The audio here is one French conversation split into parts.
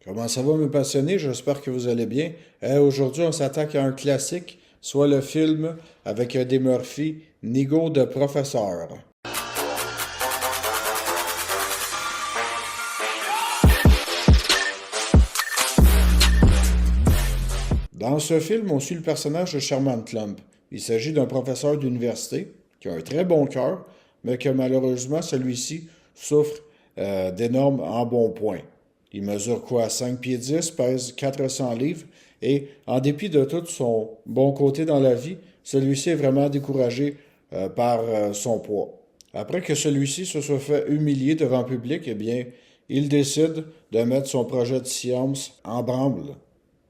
Comment ça va, mes passionnés? J'espère que vous allez bien. Aujourd'hui, on s'attaque à un classique, soit le film avec Eddie Murphy, Nigo de professeur. Dans ce film, on suit le personnage de Sherman Klump. Il s'agit d'un professeur d'université qui a un très bon cœur, mais que malheureusement, celui-ci souffre d'énormes embonpoints. Il mesure quoi? 5 pieds 10, pèse 400 livres, et en dépit de tout son bon côté dans la vie, celui-ci est vraiment découragé par son poids. Après que celui-ci se soit fait humilier devant le public, eh bien, il décide de mettre son projet de science en branle.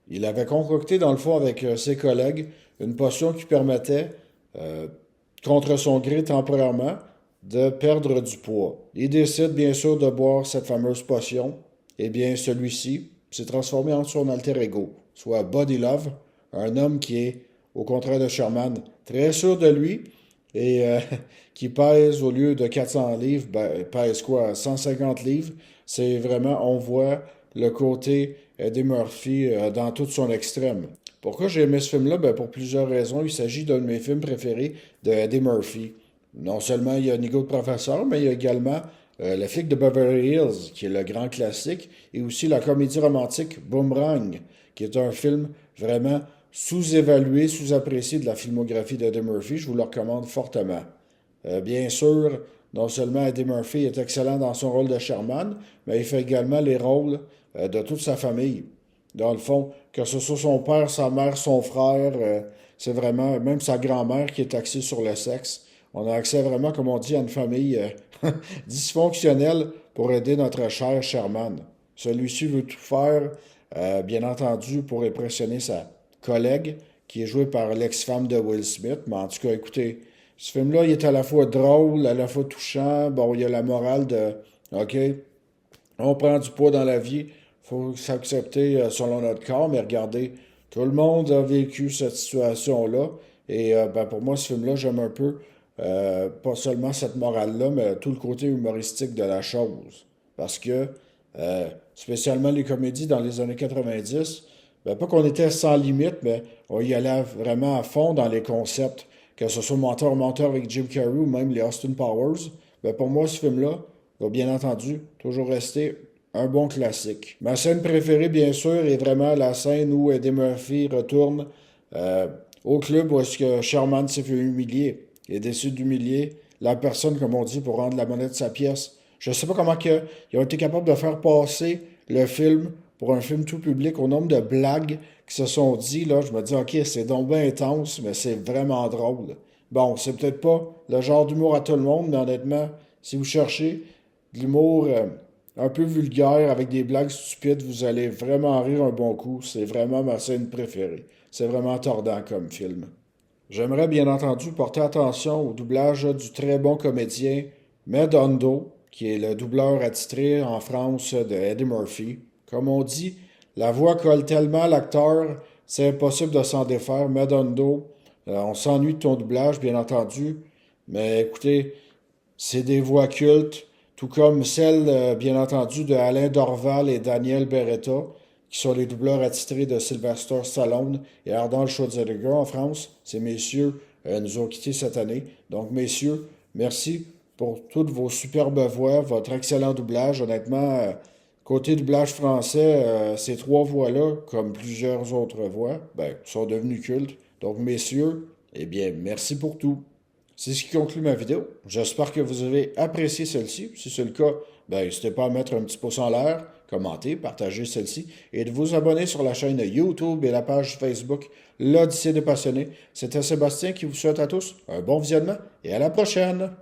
Il avait concocté, dans le fond, avec ses collègues, une potion qui permettait, euh, contre son gré temporairement, de perdre du poids. Il décide, bien sûr, de boire cette fameuse potion. Eh bien, celui-ci s'est transformé en son alter ego, soit Body Love, un homme qui est, au contraire de Sherman, très sûr de lui et qui pèse, au lieu de 400 livres, ben, pèse quoi, 150 livres. C'est vraiment, on voit le côté Eddie Murphy dans tout son extrême. Pourquoi j'ai aimé ce film-là? Ben, pour plusieurs raisons. Il s'agit d'un de mes films préférés de Eddie Murphy. Non seulement il y a Nigo le professeur, mais il y a également Le flic de Beverly Hills, qui est le grand classique, et aussi la comédie romantique Boomerang, qui est un film vraiment sous-évalué, sous-apprécié de la filmographie d'Eddie Murphy. Je vous le recommande fortement. Bien sûr, non seulement Eddie Murphy est excellent dans son rôle de Sherman, mais il fait également les rôles de toute sa famille. Dans le fond, que ce soit son père, sa mère, son frère, c'est vraiment, même sa grand-mère qui est axée sur le sexe. On a accès vraiment, comme on dit, à une famille dysfonctionnelle pour aider notre cher Sherman. Celui-ci veut tout faire, bien entendu, pour impressionner sa collègue, qui est jouée par l'ex-femme de Will Smith. Mais en tout cas, écoutez, ce film-là, il est à la fois drôle, à la fois touchant. Bon, il y a la morale de, OK, on prend du poids dans la vie, il faut s'accepter selon notre corps, mais regardez, tout le monde a vécu cette situation-là. Et ben, pour moi, ce film-là, j'aime un peu, pas seulement cette morale-là, mais tout le côté humoristique de la chose. Parce que, spécialement les comédies dans les années 90, ben, pas qu'on était sans limite, mais on y allait vraiment à fond dans les concepts, que ce soit Menteur avec Jim Carrey ou même les Austin Powers. Ben, pour moi, ce film-là va bien entendu toujours rester un bon classique. Ma scène préférée, bien sûr, est vraiment la scène où Eddie Murphy retourne euh, au club où est-ce que Sherman s'est fait humilier. Il décide d'humilier la personne, comme on dit, pour rendre la monnaie de sa pièce. Je ne sais pas comment ils ont été capables de faire passer le film pour un film tout public au nombre de blagues qui se sont dit. Là, je me dis, OK, c'est donc bien intense, mais c'est vraiment drôle. Bon, c'est peut-être pas le genre d'humour à tout le monde, mais honnêtement, si vous cherchez de l'humour un peu vulgaire avec des blagues stupides, vous allez vraiment rire un bon coup. C'est vraiment ma scène préférée. C'est vraiment tordant comme film. J'aimerais bien entendu porter attention au doublage du très bon comédien Med Hondo, qui est le doubleur attitré en France de Eddie Murphy. Comme on dit, la voix colle tellement à l'acteur, c'est impossible de s'en défaire. Med Hondo, on s'ennuie de ton doublage, bien entendu, mais écoutez, c'est des voix cultes, tout comme celles, bien entendu, de Alain Dorval et Daniel Beretta, qui sont les doubleurs attitrés de Sylvester Stallone et Arnold Schwarzenegger en France. Ces messieurs nous ont quittés cette année. Donc, messieurs, merci pour toutes vos superbes voix, votre excellent doublage. Honnêtement, côté doublage français, ces trois voix-là, comme plusieurs autres voix, ben, sont devenues cultes. Donc, messieurs, eh bien, merci pour tout. C'est ce qui conclut ma vidéo. J'espère que vous avez apprécié celle-ci. Si c'est le cas, ben, n'hésitez pas à mettre un petit pouce en l'air, commenter, partager celle-ci et de vous abonner sur la chaîne YouTube et la page Facebook L'Odyssée des Passionnés. C'était Sébastien qui vous souhaite à tous un bon visionnement et à la prochaine!